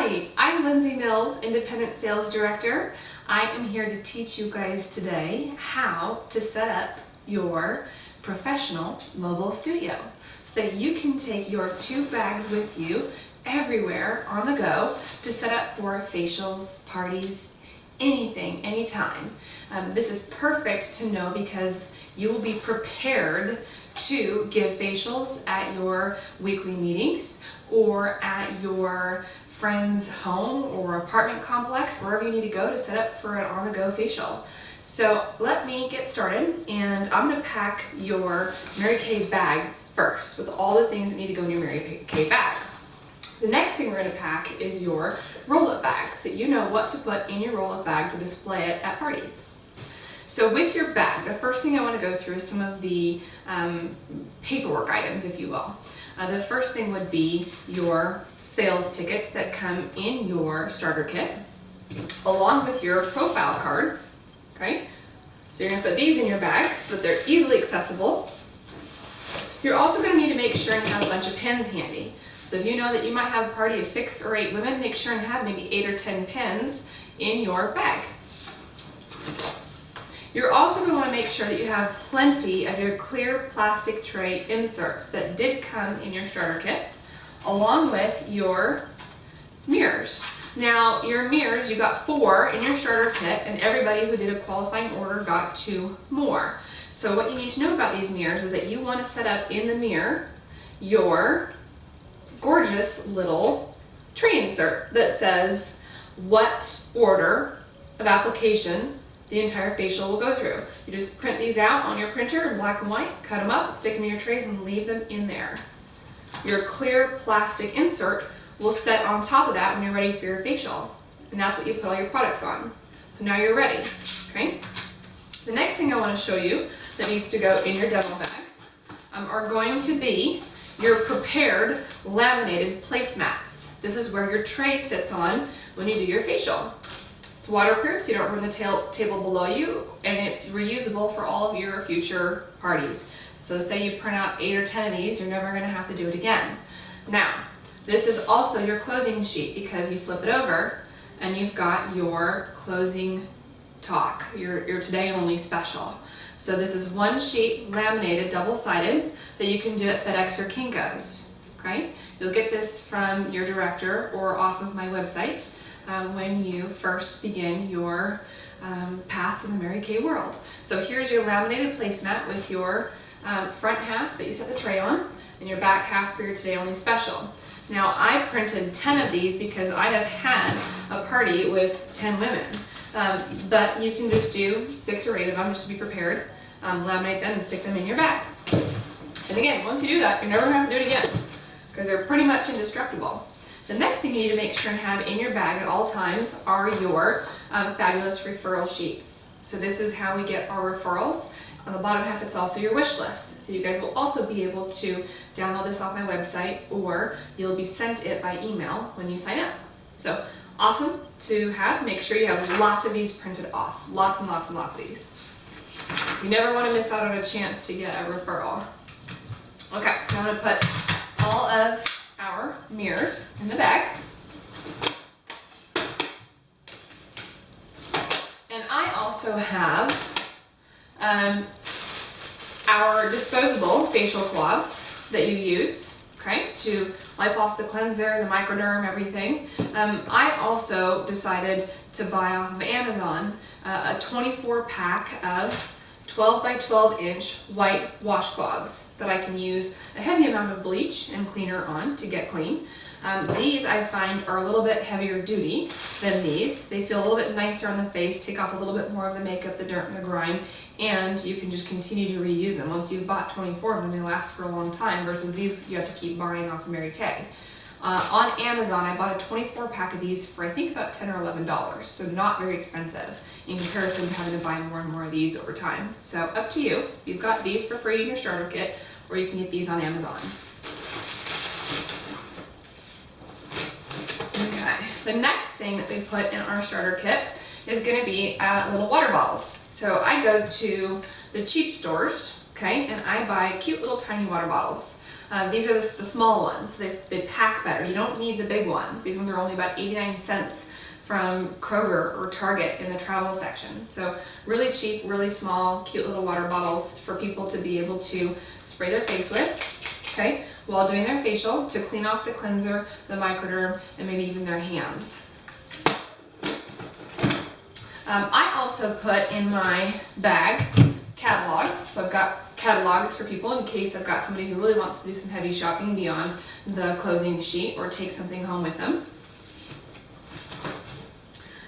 Hi, I'm Lindsey Mills, Independent Sales Director. I am here to teach you guys today how to set up your professional mobile studio so that you can take your 2 bags with you everywhere on the go to set up for facials, parties, anything, anytime. This is perfect to know because you will be prepared to give facials at your weekly meetings or at your friend's home or apartment complex, wherever you need to go to set up for an on-the-go facial. So let me get started, and I'm going to pack your Mary Kay bag first with all the things that need to go in your Mary Kay bag. The next thing we're going to pack is your roll-up bag, so that you know what to put in your roll-up bag to display it at parties. So with your bag, the first thing I want to go through is some of the paperwork items, if you will. The first thing would be your sales tickets that come in your starter kit, along with your profile cards, okay? So you're going to put these in your bag so that they're easily accessible. You're also going to need to make sure and have a bunch of pens handy. So if you know that you might have a party of 6 or 8 women, make sure and have maybe 8 or 10 pens in your bag. You're also going to want to make sure that you have plenty of your clear plastic tray inserts that did come in your starter kit, along with your mirrors. Now, your mirrors, you got 4 in your starter kit, and everybody who did a qualifying order got 2 more. So what you need to know about these mirrors is that you want to set up in the mirror your gorgeous little tray insert that says what order of application the entire facial will go through. You just print these out on your printer in black and white, cut them up, stick them in your trays, and leave them in there. Your clear plastic insert will set on top of that when you're ready for your facial. And that's what you put all your products on. So now you're ready, okay? The next thing I want to show you that needs to go in your demo bag are going to be your prepared laminated placemats. This is where your tray sits on when you do your facial. It's waterproof, so you don't ruin the table below you, and it's reusable for all of your future parties. So say you print out 8 or 10 of these, you're never going to have to do it again. Now, this is also your closing sheet because you flip it over and you've got your closing talk, your today only special. So this is one sheet laminated, double-sided, that you can do at FedEx or Kinko's, okay? You'll get this from your director or off of my website when you first begin your path in the Mary Kay world. So here's your laminated placemat with your front half that you set the tray on, and your back half for your today only special. Now, I printed 10 of these because I have had a party with 10 women. But you can just do 6 or 8 of them just to be prepared, laminate them and stick them in your bag. And again, once you do that, you're never going to have to do it again because they're pretty much indestructible. The next thing you need to make sure and have in your bag at all times are your fabulous referral sheets. So this is how we get our referrals. On the bottom half, it's also your wish list. So you guys will also be able to download this off my website, or you'll be sent it by email when you sign up. So awesome to have. Make sure you have lots of these printed off. Lots and lots and lots of these. You never want to miss out on a chance to get a referral. Okay, so I'm going to put all of our mirrors in the bag. And I also have our disposable facial cloths that you use, okay, to wipe off the cleanser, the microderm, everything. I also decided to buy off of Amazon a 24 pack of 12 by 12 inch white washcloths that I can use a heavy amount of bleach and cleaner on to get clean. These I find are a little bit heavier duty than these. They feel a little bit nicer on the face, take off a little bit more of the makeup, the dirt and the grime, and you can just continue to reuse them. Once you've bought 24 of them, they last for a long time, versus these you have to keep buying off of Mary Kay. On Amazon, I bought a 24 pack of these for I think about $10 or $11, so not very expensive in comparison to having to buy more and more of these over time. So up to you. You've got these for free in your starter kit, or you can get these on Amazon. Okay, the next thing that we put in our starter kit is going to be little water bottles. So I go to the cheap stores, okay? And I buy cute little tiny water bottles. These are the small ones. They pack better. You don't need the big ones. These ones are only about 89 cents from Kroger or Target in the travel section. So really cheap, really small, cute little water bottles for people to be able to spray their face with, okay, while doing their facial to clean off the cleanser, the microderm, and maybe even their hands. I also put in my bag catalogs. So I've got catalogs for people in case I've got somebody who really wants to do some heavy shopping beyond the closing sheet or take something home with them.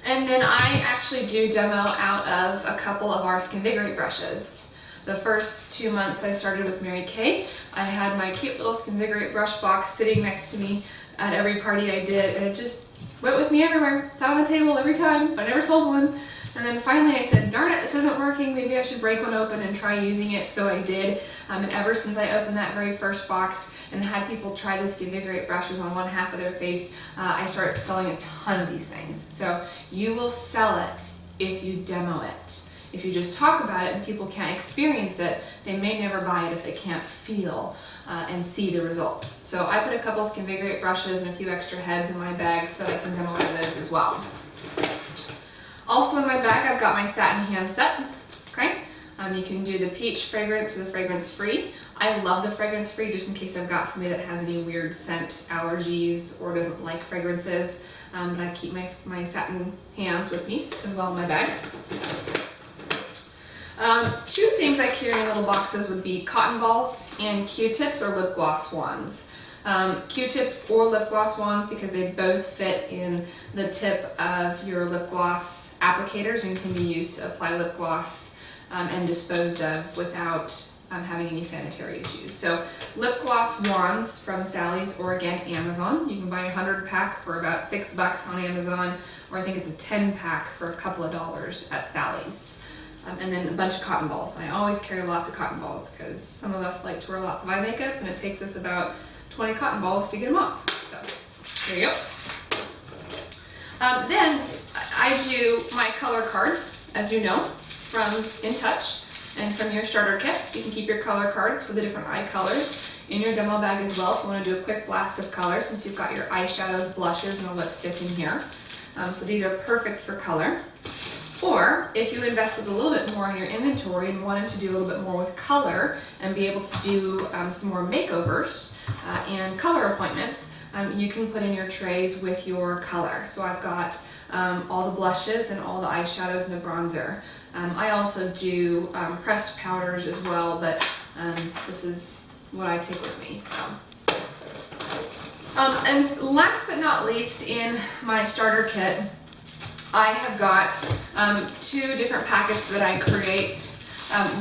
And then I actually do demo out of a couple of our Skinvigorate brushes. The first 2 months I started with Mary Kay, I had my cute little Skinvigorate brush box sitting next to me at every party I did, and it just went with me everywhere, sat on the table every time, but I never sold one. And then finally I said, darn it, this isn't working, maybe I should break one open and try using it, so I did. And ever since I opened that very first box and had people try the Skinvigorate brushes on one half of their face, I started selling a ton of these things. So you will sell it if you demo it. If you just talk about it and people can't experience it, they may never buy it if they can't feel and see the results. So I put a couple of Skinvigorate brushes and a few extra heads in my bag so that I can demo out of those as well. Also in my bag, I've got my satin hand set, okay? You can do the peach fragrance or the fragrance free. I love the fragrance free just in case I've got somebody that has any weird scent allergies or doesn't like fragrances. But I keep my satin hands with me as well in my bag. Two things I carry in little boxes would be cotton balls and Q-tips or lip gloss wands. Q-tips or lip gloss wands because they both fit in the tip of your lip gloss applicators and can be used to apply lip gloss and disposed of without having any sanitary issues. So lip gloss wands from Sally's or again Amazon. You can buy a 100 pack for about $6 on Amazon, or I think it's a 10 pack for a couple of dollars at Sally's. And then a bunch of cotton balls. I always carry lots of cotton balls because some of us like to wear lots of eye makeup and it takes us about 20 cotton balls to get them off. So there you go. Then I do my color cards, as you know, from In Touch and from your starter kit. You can keep your color cards for the different eye colors in your demo bag as well if you want to do a quick blast of color, since you've got your eyeshadows, blushes, and a lipstick in here. So these are perfect for color. Or if you invested a little bit more in your inventory and wanted to do a little bit more with color and be able to do some more makeovers and color appointments, you can put in your trays with your color. So I've got all the blushes and all the eyeshadows and the bronzer. I also do pressed powders as well, but this is what I take with me. And last but not least, in my starter kit, I have got two different packets that I create.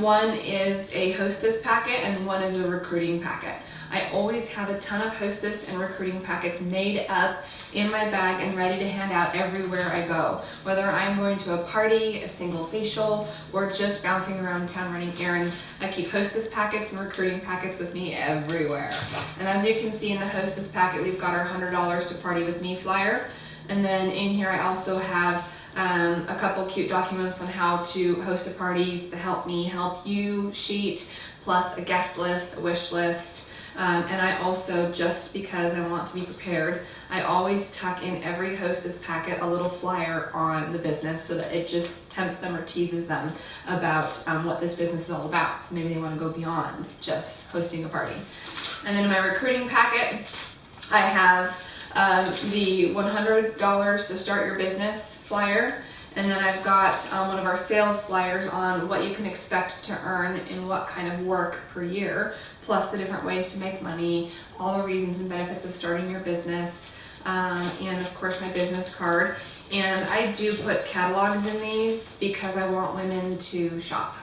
One is a hostess packet and one is a recruiting packet. I always have a ton of hostess and recruiting packets made up in my bag and ready to hand out everywhere I go. Whether I'm going to a party, a single facial, or just bouncing around town running errands, I keep hostess packets and recruiting packets with me everywhere. And as you can see in the hostess packet, we've got our $100 to Party With Me flyer. And then in here I also have a couple cute documents on how to host a party. It's the Help Me, Help You sheet, plus a guest list, a wish list. And I also, just because I want to be prepared, I always tuck in every hostess packet a little flyer on the business so that it just tempts them or teases them about what this business is all about. So maybe they want to go beyond just hosting a party. And then in my recruiting packet, I have the $100 to start your business flyer, and then I've got one of our sales flyers on what you can expect to earn in what kind of work per year, plus the different ways to make money, all the reasons and benefits of starting your business, and of course my business card. And I do put catalogs in these because I want women to shop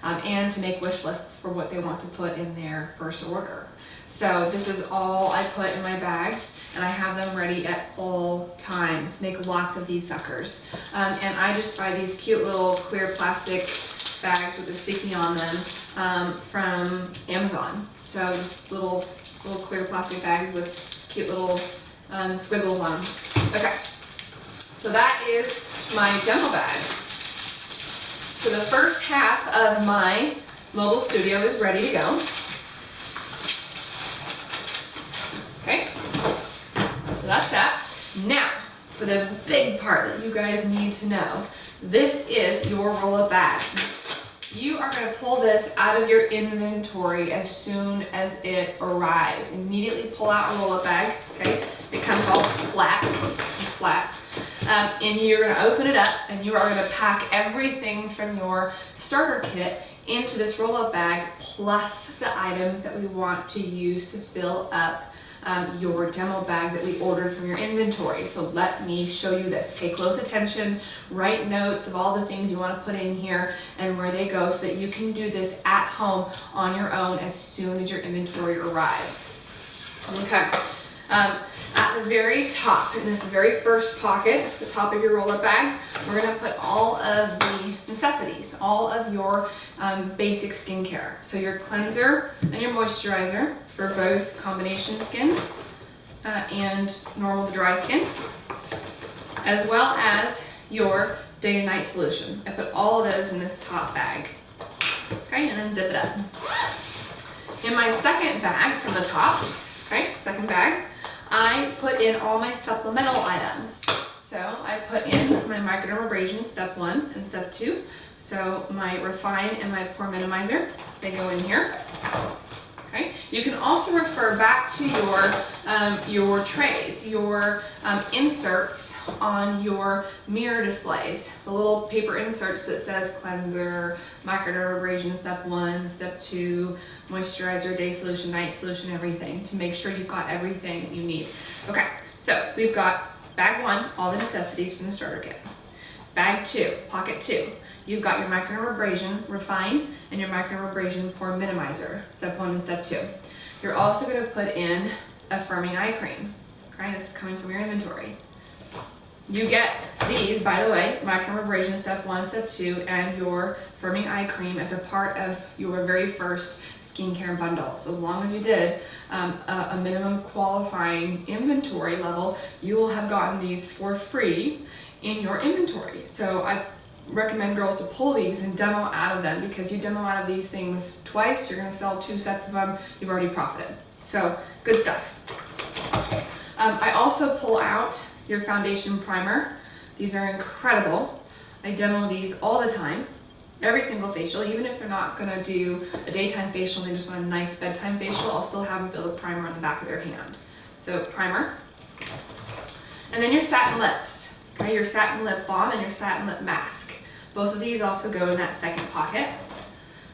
and to make wish lists for what they want to put in their first order. So this is all I put in my bags, and I have them ready at all times. Make lots of these suckers. And I just buy these cute little clear plastic bags with a sticky on them from Amazon. So just little clear plastic bags with cute little squiggles on them. Okay, so that is my demo bag. So the first half of my mobile studio is ready to go. Okay, so that's that. Now, for the big part that you guys need to know, this is your roll-up bag. You are going to pull this out of your inventory as soon as it arrives. Immediately pull out a roll-up bag, okay? It comes all flat, it's flat. And you're going to open it up and you are going to pack everything from your starter kit into this roll-up bag, plus the items that we want to use to fill up your demo bag that we ordered from your inventory. So let me show you this. Pay close attention, write notes of all the things you want to put in here and where they go so that you can do this at home on your own as soon as your inventory arrives. Okay. At the very top, in this very first pocket, the top of your roll-up bag, we're going to put all of the necessities, all of your basic skincare. So your cleanser and your moisturizer for both combination skin and normal to dry skin, as well as your day and night solution. I put all of those in this top bag. Okay, and then zip it up. In my second bag from the top, okay, second bag, I put in all my supplemental items. So I put in my microdermabrasion step 1 and step 2. So my Refine and my Pore Minimizer, they go in here. Okay. You can also refer back to your trays, your inserts on your mirror displays, the little paper inserts that says cleanser, microdermabrasion step 1, step 2, moisturizer, day solution, night solution, everything, to make sure you've got everything you need. Okay, so we've got bag 1, all the necessities from the starter kit. Bag 2, pocket 2. You've got your microdermabrasion Refine and your microdermabrasion Pore Minimizer, step 1 and step 2. You're also going to put in a firming eye cream. Okay, this is coming from your inventory. You get these, by the way, microdermabrasion step 1, step 2, and your firming eye cream as a part of your very first skincare bundle. So as long as you did a minimum qualifying inventory level, you will have gotten these for free in your inventory. So I recommend girls to pull these and demo out of them, because you demo out of these things twice, you're going to sell 2 sets of them, you've already profited. So good stuff. I also pull out your foundation primer. These are incredible. I demo these all the time, every single facial. Even if they're not going to do a daytime facial and they just want a nice bedtime facial, I'll still have them fill the primer on the back of their hand. So primer. And then your satin lips. Okay, your satin lip balm and your satin lip mask. Both of these also go in that second pocket.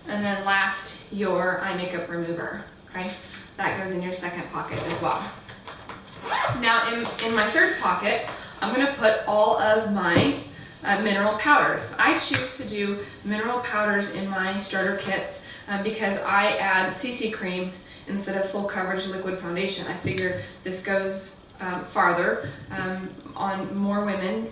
And then last, your eye makeup remover. Okay, that goes in your second pocket as well. Now in my third pocket, I'm going to put all of my mineral powders. I choose to do mineral powders in my starter kits because I add CC cream instead of full coverage liquid foundation. I figure this goes farther on more women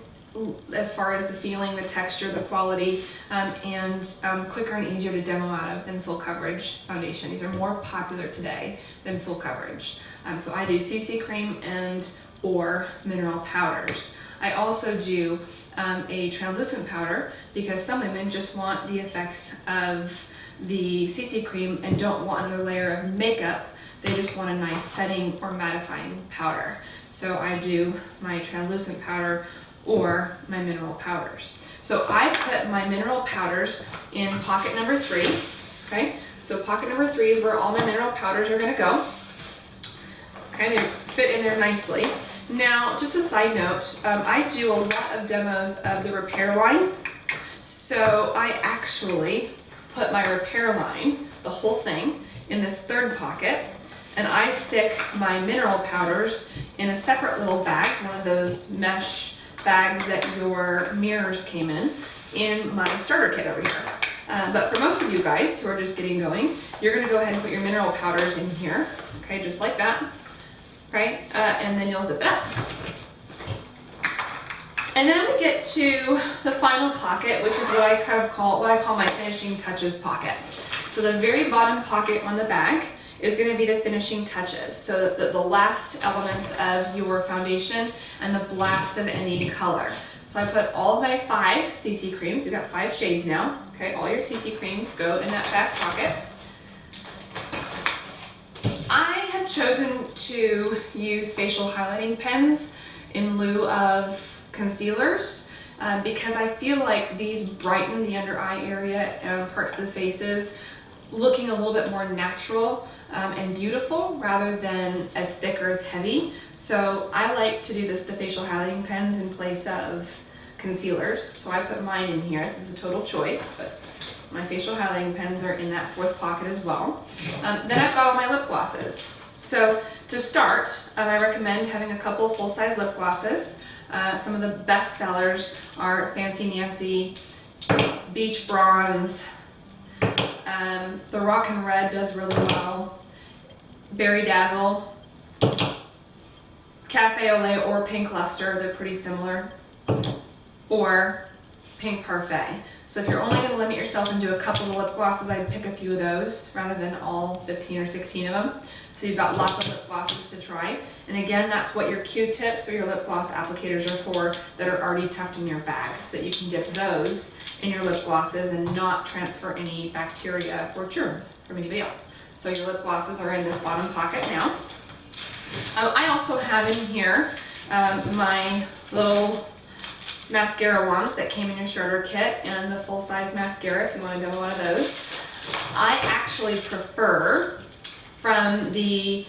as far as the feeling, the texture, the quality, and quicker and easier to demo out of than full coverage foundation. These are more popular today than full coverage. So I do CC cream and or mineral powders. I also do a translucent powder because some women just want the effects of the CC cream and don't want another layer of makeup. They just want a nice setting or mattifying powder. So I do my translucent powder or my mineral powders. So I put my mineral powders in pocket number 3. Okay, so pocket number 3 is where all my mineral powders are going to go. Okay, they fit in there nicely. Now, just a side note, I do a lot of demos of the repair line. So I actually put my repair line, the whole thing, in this third pocket. And I stick my mineral powders in a separate little bag, one of those mesh bags that your mirrors came in my starter kit over here. But for most of you guys who are just getting going, you're going to go ahead and put your mineral powders in here, okay, just like that, right? And then you'll zip it up. And then we get to the final pocket, which is what I call my finishing touches pocket. So the very bottom pocket on the bag is going to be the finishing touches. So the last elements of your foundation and the blast of any color. So I put all of my 5 CC creams, we've got 5 shades now, Okay, all your CC creams go in that back pocket. I have chosen to use facial highlighting pens in lieu of concealers because I feel like these brighten the under eye area and parts of the faces, looking a little bit more natural and beautiful rather than as thick or as heavy. So I like to do the facial highlighting pens in place of concealers. So I put mine in here. This is a total choice, but my facial highlighting pens are in that fourth pocket as well. Then I've got all my lip glosses. So to start, I recommend having a couple full-size lip glosses. Some of the best sellers are Fancy Nancy, Beach Bronze, the Rock and Red does really well, Berry Dazzle, Cafe au Lait or Pink Luster, they're pretty similar, or Pink Parfait. So if you're only going to limit yourself and do a couple of lip glosses, I'd pick a few of those rather than all 15 or 16 of them. So you've got lots of lip glosses to try. And again, that's what your Q-tips or your lip gloss applicators are for, that are already tucked in your bag, so that you can dip those in your lip glosses and not transfer any bacteria or germs from anybody else. So your lip glosses are in this bottom pocket now. I also have in here my little mascara wands that came in your starter kit and the full-size mascara if you want to demo one of those. I actually prefer from the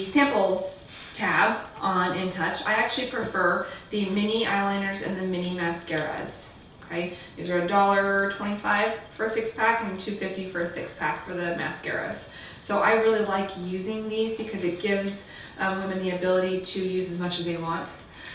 samples tab on In Touch, I actually prefer the mini eyeliners and the mini mascaras. Okay, these are $1.25 for a 6-pack and $2.50 for a 6-pack for the mascaras. So I really like using these because it gives women the ability to use as much as they want.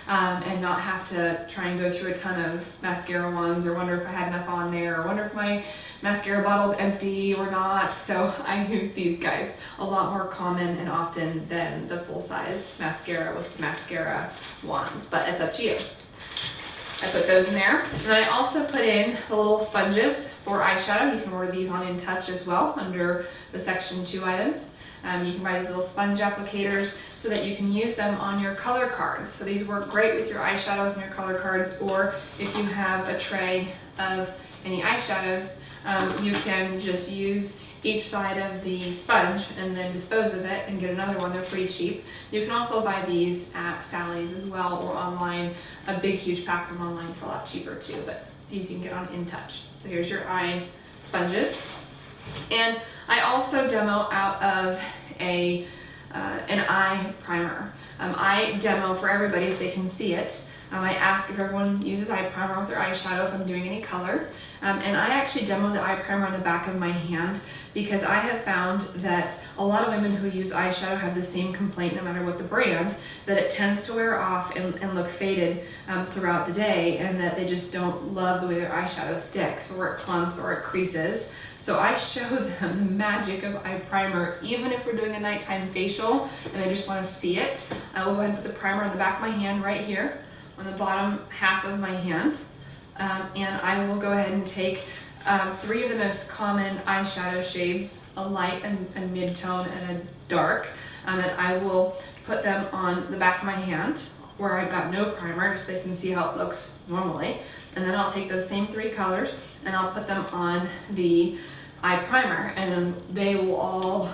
And not have to try and go through a ton of mascara wands or wonder if I had enough on there or wonder if my mascara bottle's empty or not. So I use these guys a lot more common and often than the full-size mascara with mascara wands, but it's up to you. I put those in there. And then I also put in the little sponges for eyeshadow. You can order these on In Touch as well under the Section 2 items. You can buy these little sponge applicators so that you can use them on your color cards. So these work great with your eyeshadows and your color cards, or if you have a tray of any eyeshadows, you can just use each side of the sponge and then dispose of it and get another one. They're pretty cheap. You can also buy these at Sally's as well or online. A big, huge pack from online for a lot cheaper too, but these you can get on In Touch. So here's your eye sponges. And I also demo out of an eye primer. I demo for everybody so they can see it. I ask if everyone uses eye primer with their eyeshadow, if I'm doing any color. And I actually demo the eye primer on the back of my hand because I have found that a lot of women who use eyeshadow have the same complaint no matter what the brand, that it tends to wear off and look faded throughout the day, and that they just don't love the way their eyeshadow sticks or it clumps or it creases. So I show them the magic of eye primer, even if we're doing a nighttime facial and they just want to see it. I will go ahead and put the primer on the back of my hand right here, on the bottom half of my hand. And I will go ahead and take 3 of the most common eyeshadow shades, a light, a mid-tone, and a dark. And I will put them on the back of my hand where I've got no primer, just so they can see how it looks normally. And then I'll take those same 3 colors and I'll put them on the eye primer, and they will all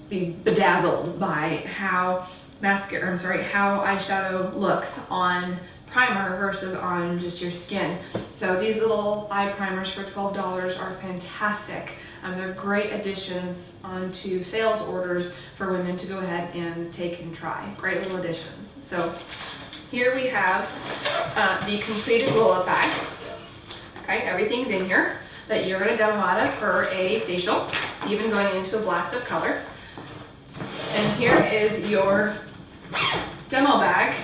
be bedazzled by how eyeshadow looks on primer versus on just your skin. So these little eye primers for $12 are fantastic. They're great additions onto sales orders for women to go ahead and take and try. Great little additions. So here we have the completed roll-up bag. Okay, everything's in here that you're going to demo out of for a facial, even going into a blast of color. And here is your demo bag,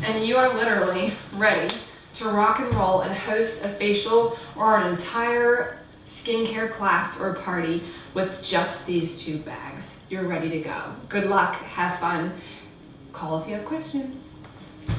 and you are literally ready to rock and roll and host a facial or an entire skincare class or party with just these 2 bags. You're ready to go. Good luck, have fun, call if you have questions.